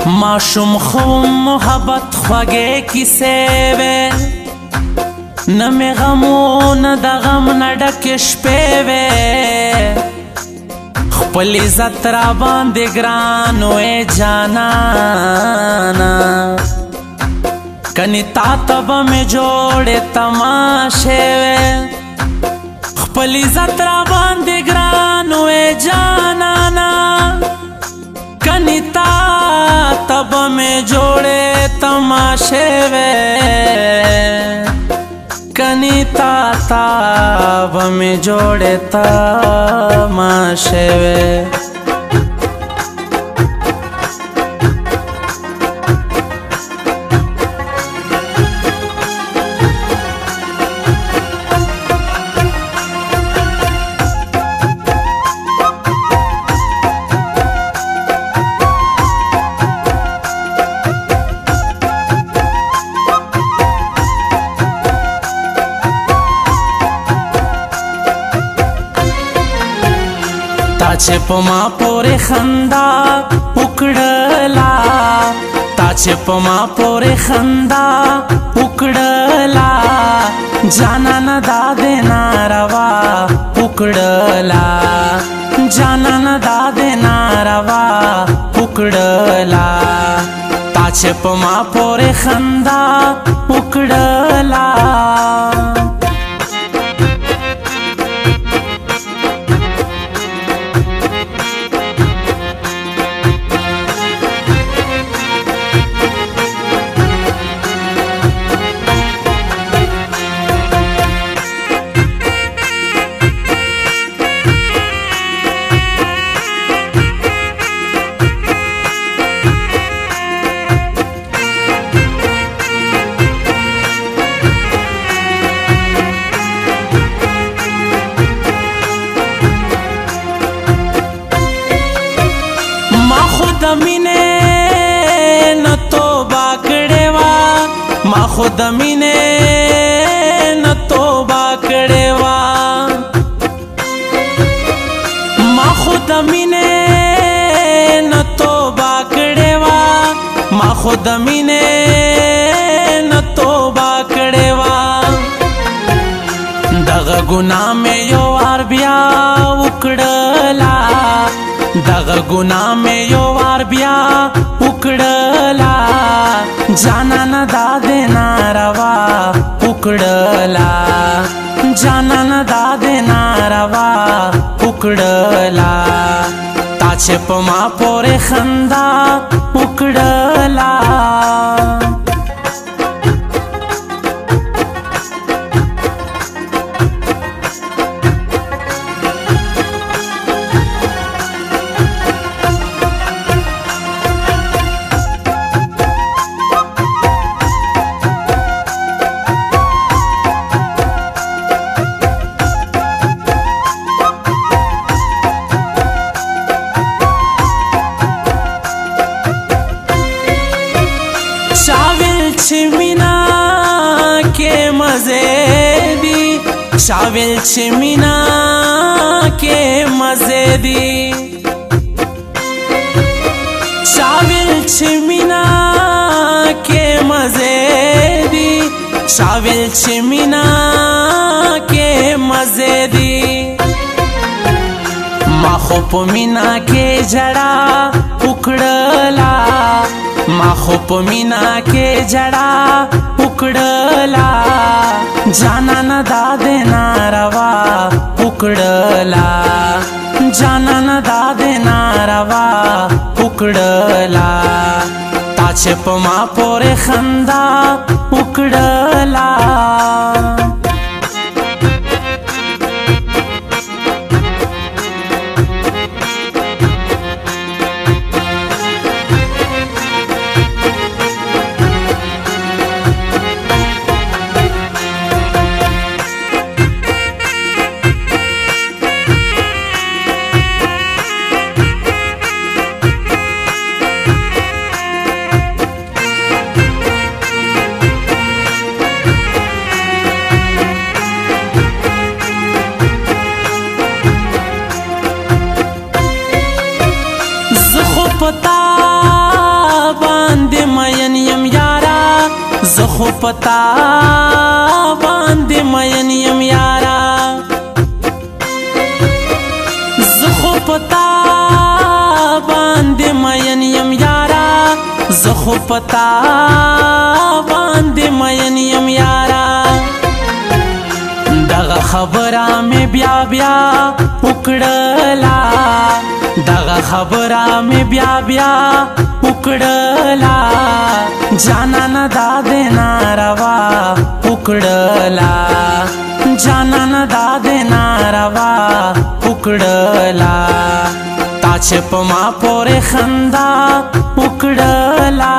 माशुम खो मोहब्बत خوږې کیسې وې نه مې غمو نه د غم نه ډکې شپې وې خپل عزت را باندې ګران وې جانانا کني تا ته به مې جوړې تماشې وې خپل عزت را باندې ګران وې جانانا کني تا تب में जोड़े तमाशे वे कनी तब में जोड़े तमाशे वे ताचे पमा पोरे खंदा उकड़ला ताचे पमा पोरे खंदा उकड़ला जाना न दादे नारवा उकड़ला जाना न दादे नारवा उकड़ला ताचे पमा पोरे खंदा उकड़ला दमीने न तोबा कड़े वा माँ खुद दमीने न तोबा कड़े वा माँ खुद दमीने न तोबा कड़े वा माँ खुद दमीने न तोबा कड़े वा दग गुनाह में यो वार बिया उकड़ला दग गुनाह में यो वार बिया उकड़ला जाना न दादे नारवा उकड़ला जाना न दादे नारवा उकड़ला ताचे पमा पोरे खंदा उकड़ला मीना के मजे दी शाविल मीना के मजे दी शाविल मीना के मजे दी शाविल मीना के मजे दी माखोप मीना के जड़ा उकड़ला माखोप मीना के जड़ा उकड़ला जाना न दादे नारवा उकड़ला जाना न दादे नारवा उकड़ला ताचे पमा पोरे खंदा उकड़ला زخو پتا باندې مین یم یارا زخو پتا باندې مین یم یارا زخو پتا باندې مین یم یارا دغه خبره مې بیا بیا وکړلا دغه خبره مې بیا بیا وکړلا جانان دا دې ناروا وکړلا جانان دا دې ناروا وکړلا تا چې په ما پورې خندا وکړلا